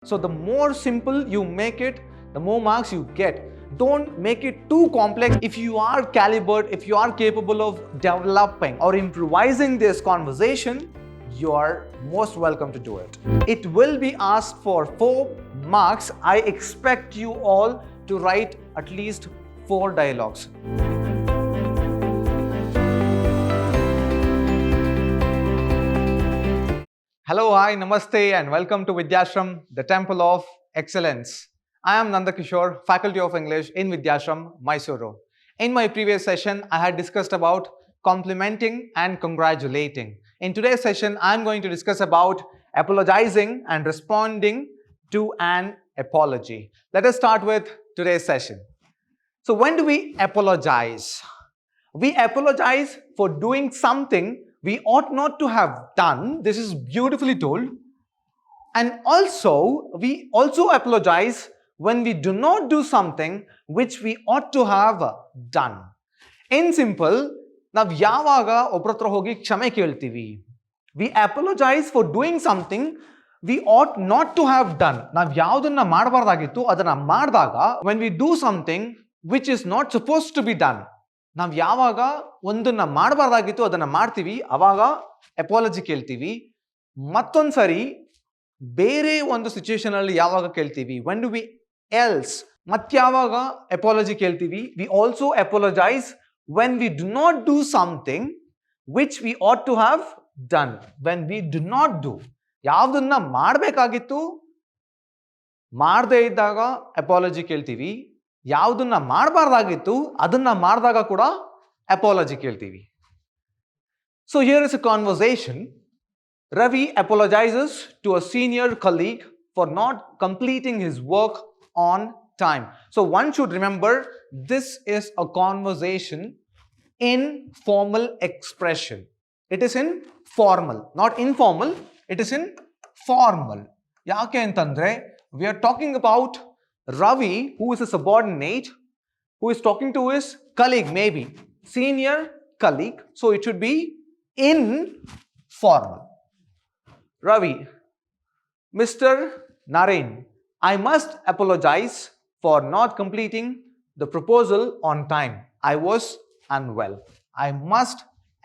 So the more simple you make it, the more marks you get. Don't make it too complex. If you are calibered, if you are capable of developing or improvising this conversation, you are most welcome to do it. It will be asked for 4 marks. I expect you all to write at least 4 dialogues. Hello, hi, namaste, and welcome to Vidhyaashram, the Temple of Excellence. I am Nanda Kishore, Faculty of English in Vidhyaashram, Mysuru. In my previous session, I had discussed about complimenting and congratulating. In today's session, I am going to discuss about apologizing and responding to an apology. Let us start with today's session. So when do we apologize? We apologize for doing something we ought not to have done. This is beautifully told. And also, we also apologize when we do not do something which we ought to have done. In simple, ನಾವು ಯಾವಾಗ ಒಬ್ಬರ ಹತ್ರ ಹೋಗಿ ಕ್ಷಮೆ ಕೇಳ್ತೀವಿ? We apologize for doing something we ought not to have done. ನಾವು ಯಾವುದನ್ನ ಮಾಡಬಾರ್ದಾಗಿತ್ತು ಅದನ್ನ ಮಾಡಿದಾಗ, when we do something which is not supposed to be done, ನಾವು ಯಾವಾಗ ಒಂದನ್ನ ಮಾಡಬಾರ್ದಾಗಿತ್ತು ಅದನ್ನ ಮಾಡ್ತೀವಿ, ಅವಾಗ ಅಪಾಲಜಿ ಕೇಳ್ತೀವಿ. ಮತ್ತೊಂದು ಸರಿ ಬೇರೆ ಒಂದು ಸಿಚುವೇಶನ್ ಅಲ್ಲಿ ಯಾವಾಗ ಕೇಳ್ತೀವಿ, when do we else, ಮತ್ಯಾವಾಗ ಅಪಾಲಜಿ ಕೇಳ್ತೀವಿ? We also apologize when we do not do something which we ought to have done. When we do not do, ಯಾವುದನ್ನ ಮಾಡಬೇಕಾಗಿತ್ತು ಮಾಡದೇ ಇದ್ದಾಗ ಅಪಾಲಜಿ ಕೇಳ್ತೀವಿ, ಯಾವುದನ್ನ ಮಾಡಬಾರ್ದಾಗಿತ್ತು ಅದನ್ನ ಮಾಡಿದಾಗ ಕೂಡ ಅಪಾಲಜಿ ಕೇಳ್ತೀವಿ. So here is a conversation. Ravi apologizes to a senior colleague for not completing his work on time. So one should remember, this is a conversation in formal expression. It is in formal, not informal. It is in formal. ಯಾಕೆ ಅಂತಂದ್ರೆ, we are talking about Ravi, who is a subordinate, who is talking to his colleague, maybe senior colleague. So it should be informal. Ravi, Mr. Naren, I must apologize for not completing the proposal on time. I was unwell. I must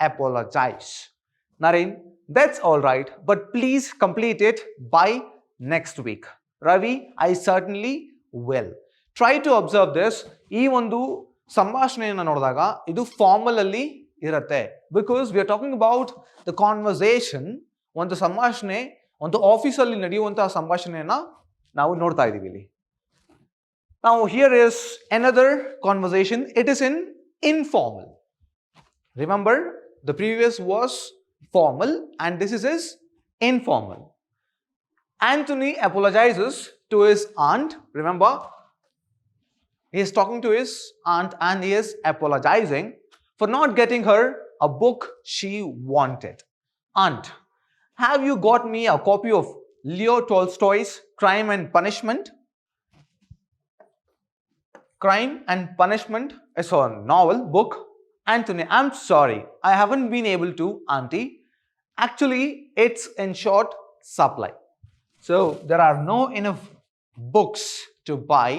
apologize. Naren, that's all right, but please complete it by next week. Ravi, I certainly will. Try to observe this. ಈ ಒಂದು ಸಂಭಾಷಣೆಯನ್ನು ನೋಡಿದಾಗ ಇದು formal ಅಲ್ಲಿ ಇರುತ್ತೆ, because we are talking about the conversation. ಒಂದು ಸಂಭಾಷಣೆ, ಒಂದು ಆಫೀಸಲ್ಲಿ ನಡೆಯುವಂತಹ ಸಂಭಾಷಣೆಯನ್ನ ನಾವು ನೋಡ್ತಾ ಇದ್ದೀವಿ ಇಲ್ಲಿ. Now here is another conversation. It is in informal. Remember, the previous was formal and this is informal. Anthony apologizes to his aunt. Remember, he is talking to his aunt and he is apologizing for not getting her a book she wanted. Aunt, have you got me a copy of Leo Tolstoy's Crime and Punishment? Crime and Punishment is a novel book. Anthony, I'm sorry, I haven't been able to, auntie. Actually, it's in short supply. So there are no enough books to buy.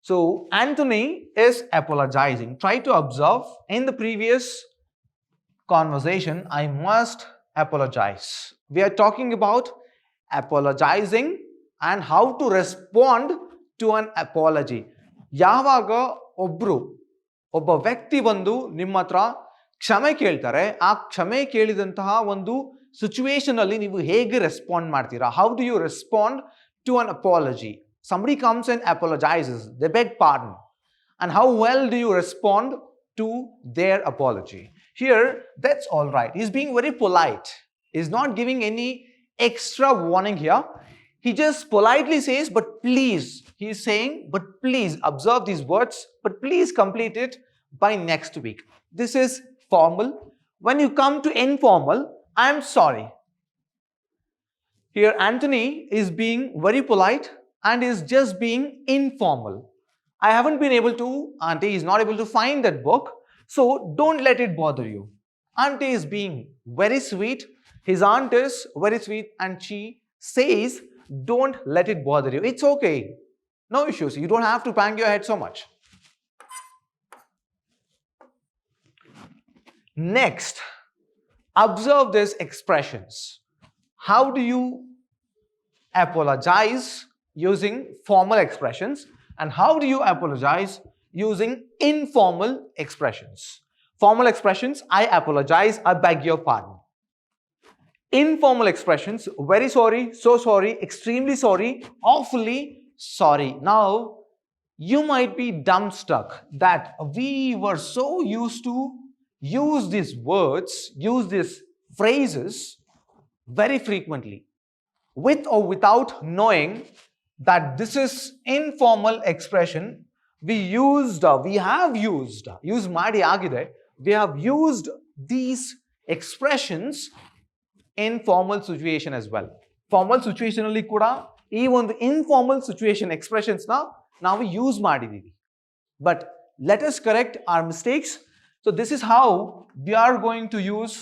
So Anthony is apologizing. Try to observe in the previous conversation, I must apologize. We are talking about apologizing and how to respond to an apology. ಯಾವಾಗ ಒಬ್ಬ ವ್ಯಕ್ತಿ ಬಂದು ನಿಮ್ಮ ಹತ್ರ ಕ್ಷಮೆ ಕೇಳ್ತಾರೆ, ಆ ಕ್ಷಮೆ ಕೇಳಿದಂತಹ ಒಂದು ಸಿಚುವೇಶನ್ ಅಲ್ಲಿ ನೀವು ಹೇಗೆ ರೆಸ್ಪಾಂಡ್ ಮಾಡ್ತೀರಾ? How do you respond to an apology? Somebody comes and apologizes, they beg pardon, and how well do you respond to their apology? Here, that's all right. He's being very polite. He's not giving any extra warning here. He just politely says, but please, he's saying, but please observe these words, but please complete it by next week. This is formal. When you come to informal, I'm sorry. Here, Anthony is being very polite and is just being informal. I haven't been able to, auntie is not able to find that book, so don't let it bother you. Auntie is being very sweet. His aunt is very sweet and she says, don't let it bother you. It's okay. No issues. You don't have to bang your head so much. Next, observe these expressions. How do you apologize using formal expressions, and how do you apologize using informal expressions? Formal expressions, I apologize, I beg your pardon. Informal expressions, very sorry, so sorry, extremely sorry, awfully sorry. Now, you might be dumbstruck that we were so used to use these words, use these phrases very frequently, with or without knowing that this is informal expression. We have used these expressions in formal situation as well. Formal situation alli kuda ee ಒಂದು informal situation expressions na ನಾವು use ಮಾಡಿದೀವಿ. But let us correct our mistakes. So this is how we are going to use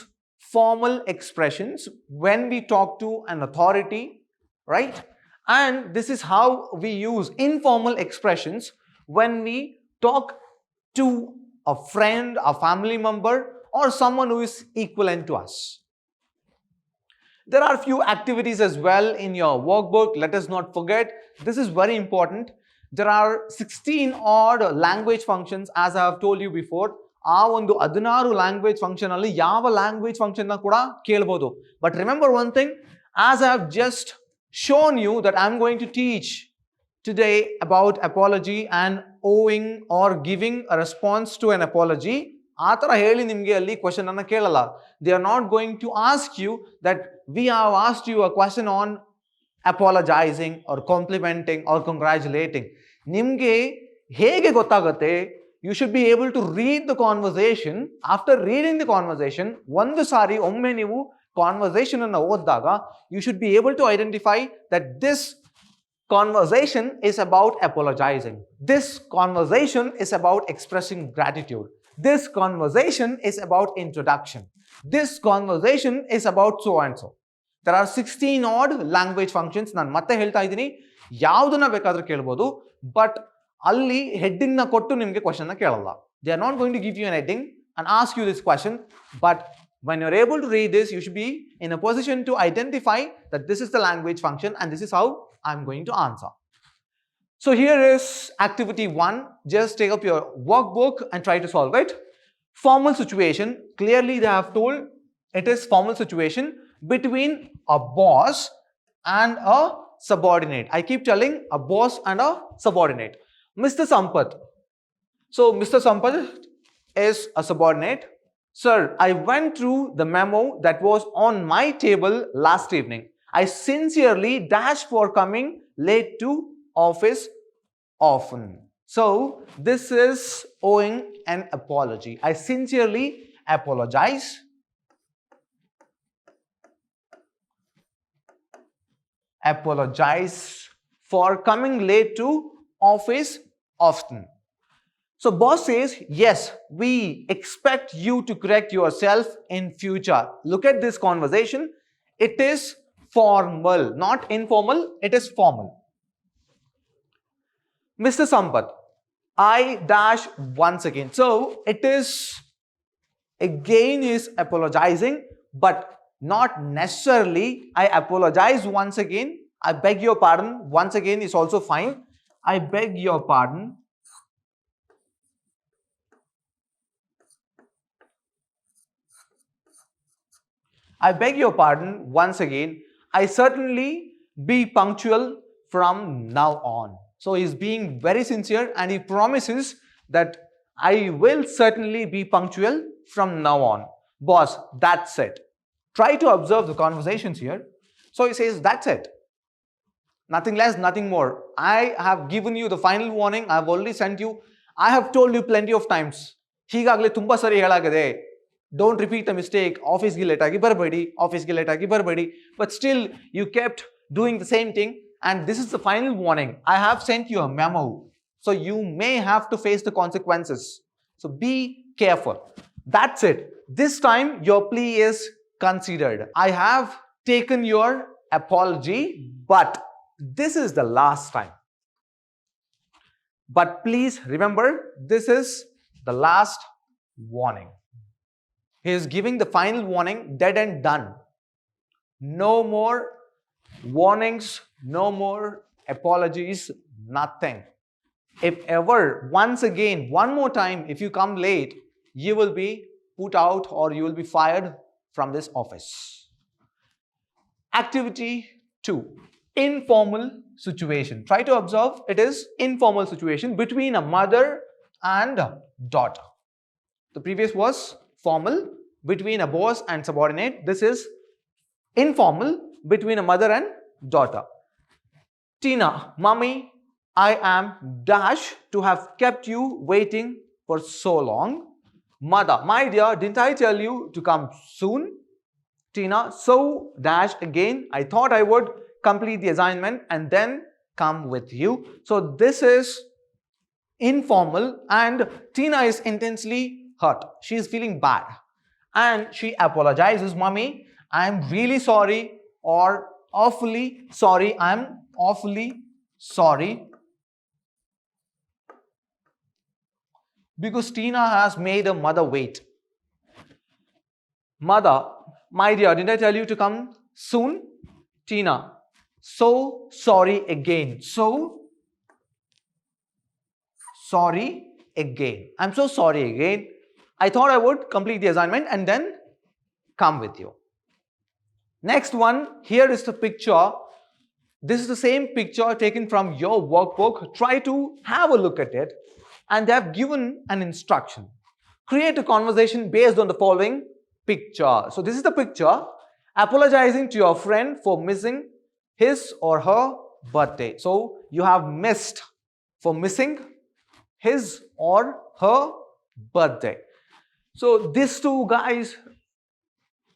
formal expressions when we talk to an authority, right? And this is how we use informal expressions when we talk to a friend, a family member, or someone who is equivalent to us. There are few activities as well in your workbook. Let us not forget, this is very important. There are 16 odd language functions, as I have told you before. ಆ ಒಂದು 16 language function ಅಲ್ಲಿ ಯಾವ language function ನ ಕೂಡ ಕೇಳಬಹುದು. But remember one thing, as I have just shown you that I am going to teach today about apology and owing or giving a response to an apology. ಆ ಥರ ಹೇಳಿ ನಿಮಗೆ ಅಲ್ಲಿ ಕ್ವಶನ್ ಅನ್ನ ಕೇಳಲ್ಲ. They are not going to ask you that we have asked you a question on apologizing or complimenting or congratulating. ನಿಮಗೆ ಹೇಗೆ ಗೊತ್ತಾಗುತ್ತೆ? You should be able to read the conversation. After reading the conversation, ಒಂದು ಸಾರಿ ಒಮ್ಮೆ ನೀವು conversation ಅನ್ನು ಓದಿದಾಗ you should be able to identify that this conversation is about apologizing. This conversation is about expressing gratitude. This conversation is about introduction. This conversation is about so and so. There are 16 odd language functions. ನಾನು ಮತ್ತೆ ಹೇಳ್ತಾ ಇದ್ದೀನಿ, ಯಾವುದನ್ನ ಬೇಕಾದ್ರೂ ಕೇಳಬಹುದು, but ಅಲ್ಲಿ heading ನ ಕೊಟ್ಟು ನಿಮಗೆ ಕ್ವಶನ್ ನ ಕೇಳಲ್ಲ. They are not going to give you an heading and ask you this question, but when you're able to read this, you should be in a position to identify that this is the language function and this is how I'm going to answer. So here is activity 1. Just take up your workbook and try to solve it. Formal situation. Clearly they have told it is formal situation between a boss and a subordinate. I keep telling a boss and a subordinate. Mr. Sampath. So Mr. Sampath is a subordinate. Sir, I went through the memo that was on my table last evening. I sincerely dash for coming late to office often. So this is owing an apology. I sincerely apologize. Apologize for coming late to office often. So boss says, yes, we expect you to correct yourself in future. Look at this conversation. It is formal, not informal. It is formal. Mr. Sampath, I dash once again. So it is again is apologizing, but not necessarily I apologize once again. I beg your pardon once again is also fine. I beg your pardon. I beg your pardon once again. I certainly be punctual from now on. So he's being very sincere and he promises that I will certainly be punctual from now on. Boss, that's it. Try to observe the conversations here. So he says, that's it. Nothing less, nothing more. I have given you the final warning. I have already sent you. I have told you plenty of times. ಹೀಗಾಗಲೇ ತುಂಬ ಸರಿ ಹೇಳಾಗಿದೆ. Don't repeat the mistake. Office ಗೆ late ಆಗಿ ಬರಬೇಡಿ. Office ಗೆ late ಆಗಿ ಬರಬೇಡಿ. But still you kept doing the same thing. And this is the final warning. I have sent you a memo. So you may have to face the consequences. So be careful. That's it. This time your plea is considered. I have taken your apology, but this is the last time. But please remember, this is the last warning. He is giving the final warning, dead and done. No more warnings, no more apologies, nothing. If ever, once again, one more time, if you come late, you will be put out or you will be fired from this office. Activity 2. Informal situation. Try to observe, it is informal situation between a mother and daughter. The previous was formal, between a boss and subordinate. This is informal, between a mother and daughter. Tina, Mommy, I am dash to have kept you waiting for so long. Mother, my dear, didn't I tell you to come soon? Tina, so dash again, I thought I would complete the assignment and then come with you. So this is informal and Tina is intensely hurt. She is feeling bad and she apologizes, Mommy, I am really sorry or awfully sorry. I am awfully sorry because Tina has made her mother wait. Mother, my dear, didn't I tell you to come soon? Tina, so sorry again. So sorry again. I'm so sorry again. I thought I would complete the assignment and then come with you. Next one, here is the picture. This is the same picture taken from your workbook. Try to have a look at it. And they have given an instruction. Create a conversation based on the following picture. So this is the picture. Apologizing to your friend for missing his or her birthday. So you have missed for missing his or her birthday. So these two guys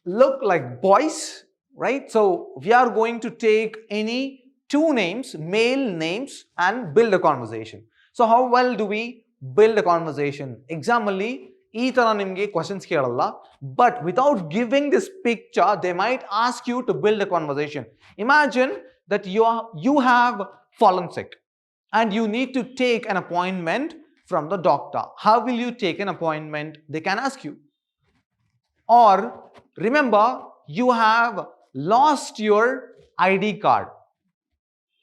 look like boys, right? So we are going to take any two names, male names, and build a conversation. So how well do we build a conversation? Example-ly, ee tara nimge questions keralla, but without giving this picture, they might ask you to build a conversation. Imagine that you have fallen sick and you need to take an appointment from the doctor. How will you take an appointment? They can ask you. Or remember, you have lost your ID card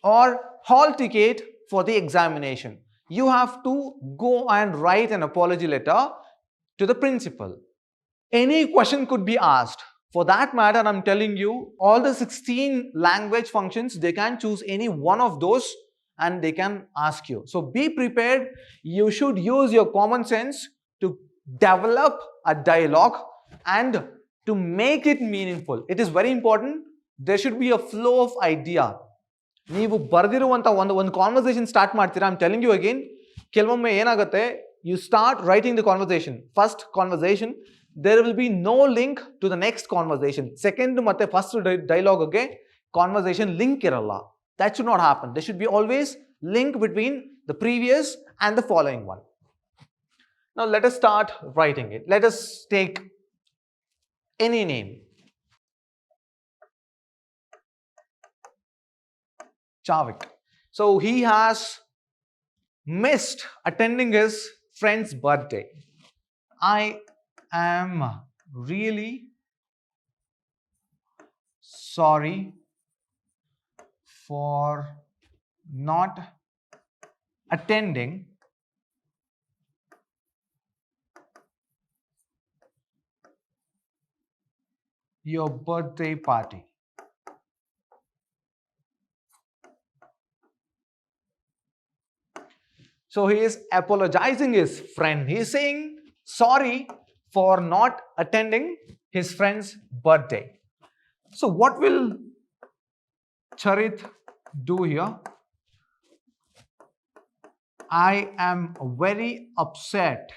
or hall ticket for the examination. You have to go and write an apology letter to the principal. Any question could be asked. For that matter, I'm telling you, all the 16 language functions, they can choose any one of those and they can ask you. So be prepared. You should use your common sense to develop a dialogue and to make it meaningful. It is very important. There should be a flow of idea. ನೀವು ಬರೆದಿರುವಂತ ಒಂದು conversation start ಮಾಡ್ತೀರಾ. I am telling you again, ಕೆಲವೊಮ್ಮೆ ಏನಾಗುತ್ತೆ, you start writing the conversation, first conversation, there will be no link to the next conversation. Second ಮತ್ತೆ first dialogue ಗೆ conversation link ಇರಲ್ಲ. That should not happen. There should be always link between the previous and the following one. Now let us start writing it. Let us take any name. Chavik. So he has missed attending his friend's birthday. I am really sorry for not attending your birthday party. So he is apologizing his friend. He is saying sorry for not attending his friend's birthday. So what will Charit do here? I am very upset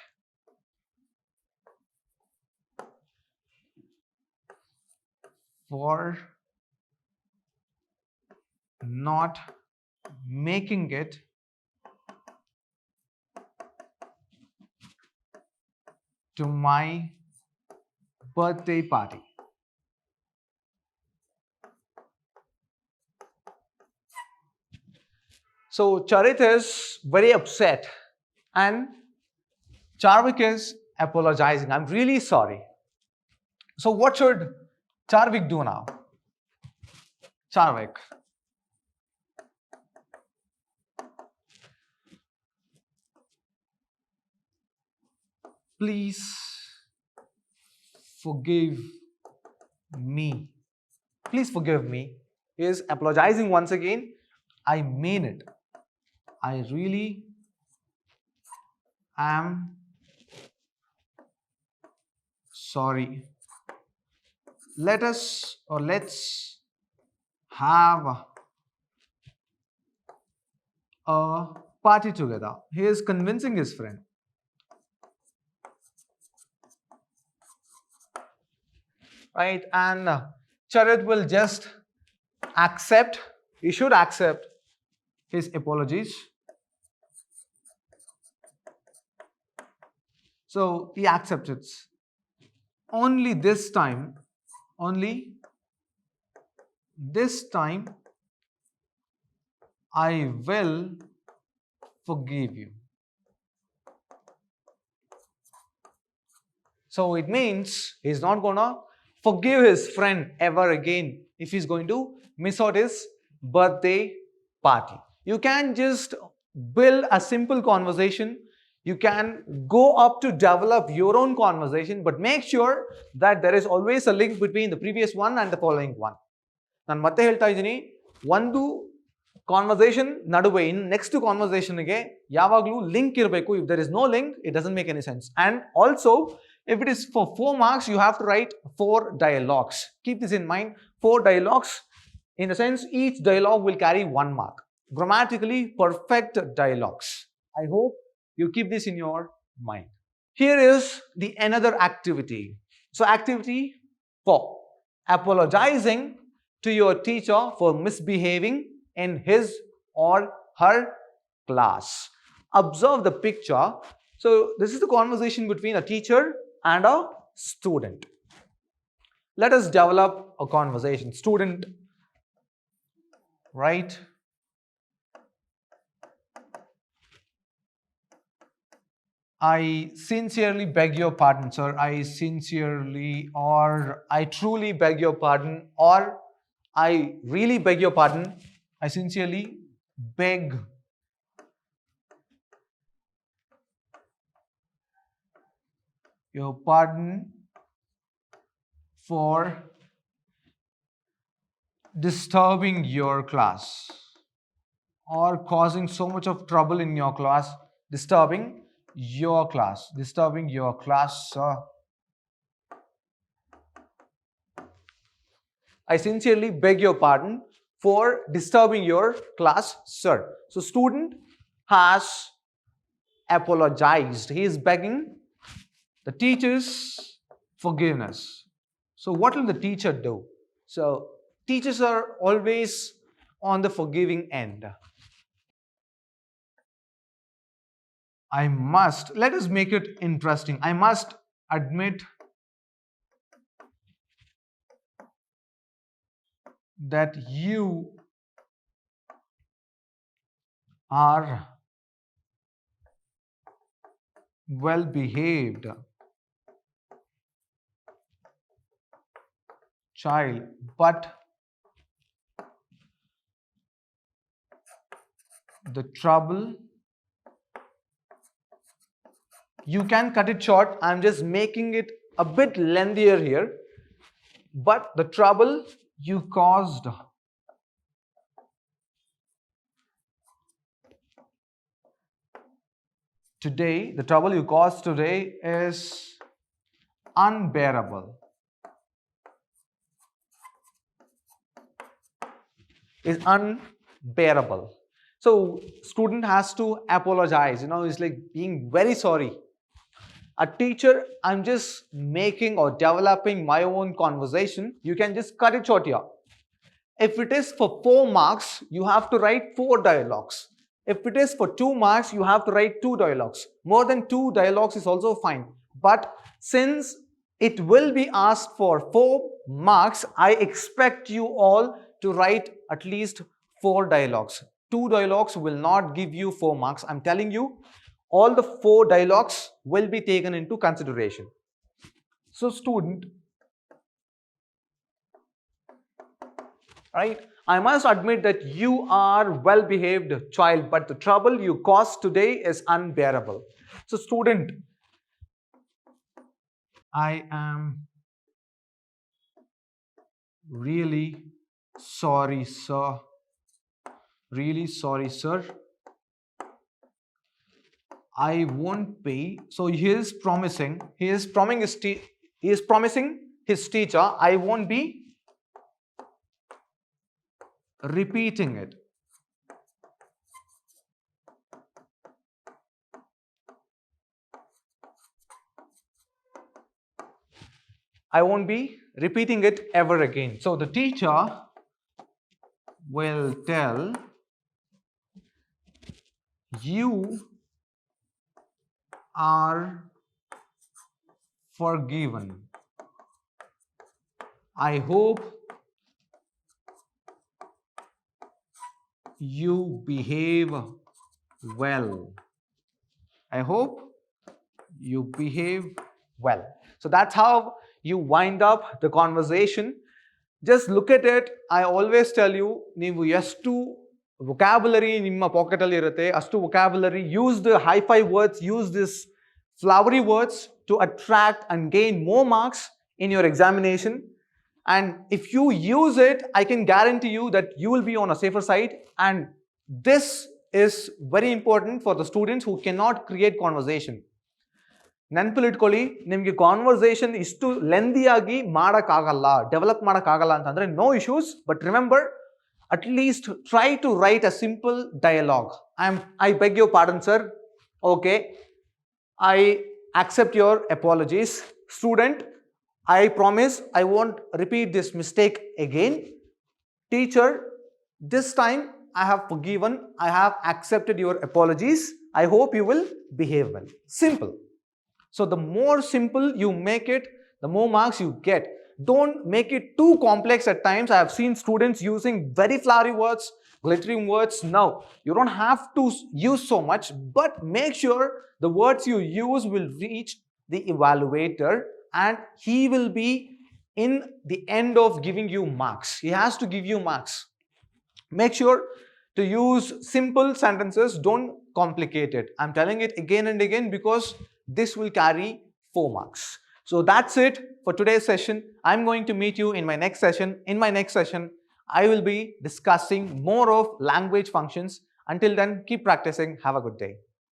for not making it to my birthday party. So Charit is very upset and Charvik is apologizing. I'm really sorry. So what should Charvik do now? Charvik. Please forgive me. Please forgive me. He is apologizing once again. I mean it. I really am sorry. Let's have a party together. He is convincing his friend. Right? And Charit will just accept, he should accept his apologies. So he accepts it. Only this time I will forgive you. So it means he's not gonna forgive his friend ever again if he's going to miss out his birthday party. You can just build a simple conversation. You can go up to develop your own conversation, but make sure that there is always a link between the previous one and the following one. ನಾನು ಮತ್ತೆ ಹೇಳ್ತಾ ಇದ್ದೀನಿ, ಒಂದು conversation ನಡುವೆ next ಕಾನ್ವರ್ಸೇಷನ್ಗೆ ಯಾವಾಗಲೂ link ಇರಬೇಕು. If there is no link, it doesn't make any sense. And also, if it is for 4 marks, you have to write 4 dialogues. Keep this in mind. 4 dialogues, in a sense, each dialogue will carry 1 mark. Grammatically perfect dialogues. I hope you keep this in your mind. Here is the another activity. So activity 4, apologizing to your teacher for misbehaving in his or her class. Observe the picture. So this is the conversation between a teacher and a student. Let us develop a conversation. Student, right? I sincerely beg your pardon, sir. I sincerely, or I truly beg your pardon, or I really beg your pardon. I sincerely beg your pardon for disturbing your class or causing so much of trouble in your class. Disturbing your class, sir. I sincerely beg your pardon for disturbing your class, sir. So student has apologized. He is begging the teacher's forgiveness. So what will the teacher do? So teachers are always on the forgiving end. Let us make it interesting. I must admit that you are well behaved child, but the trouble, you can cut it short. I'm just making it a bit lengthier here. But the trouble you caused today, is unbearable. So student has to apologize. It's like being very sorry. A teacher, I'm just making or developing my own conversation. You can just cut it short here. If it is for 4 marks, you have to write 4 dialogues. If it is for 2 marks, you have to write 2 dialogues. More than 2 dialogues is also fine. But since it will be asked for 4 marks, I expect you all to write at least 4 dialogues. 2 dialogues will not give you 4 marks. I'm telling you, all the 4 dialogues will be taken into consideration. So student, right, I must admit that you are well-behaved child, but the trouble you caused today is unbearable. So student, I am really sorry, sir. Really sorry, sir. I won't pay. So he is promising his teacher, I won't be repeating it. I won't be repeating it ever again. So the teacher will tell you are forgiven. I hope you behave well. I hope you behave well. So that's how you wind up the conversation. Just look at it. I always tell you, ನೀವು ಎಷ್ಟು vocabulary ನಿಮ್ಮ packet ಅಲ್ಲಿ ಇರುತ್ತೆ ಅಷ್ಟು vocabulary, use the high-fi words, use this flowery words to attract and gain more marks in your examination. And if you use it, I can guarantee you that you will be on a safer side. And this is very important for the students who cannot create conversation. ನೆನಪಲ್ಲಿಟ್ಕೊಳ್ಳಿ, ನಿಮಗೆ conversation ಇಷ್ಟು ಲೆಂದಿಯಾಗಿ ಮಾಡೋಕ್ಕಾಗಲ್ಲ, develop ಮಾಡೋಕ್ಕಾಗಲ್ಲ ಅಂತಂದರೆ no issues. But remember, at least try to write a simple dialogue. I beg your pardon sir. Okay, I accept your apologies. Student, I promise I won't repeat this mistake again. Teacher, this time I have forgiven, I have accepted your apologies. I hope you will behave well. Simple. So the more simple you make it, the more marks you get. Don't make it too complex at times. I have seen students using very flowery words, glittering words. Now, you don't have to use so much, but make sure the words you use will reach the evaluator and he will be in the end of giving you marks. He has to give you marks. Make sure to use simple sentences. Don't complicate it. I'm telling it again and again because this will carry 4 marks. So that's it for today's session. I'm going to meet you in my next session. In my next session, I will be discussing more of language functions. Until then, keep practicing. Have a good day.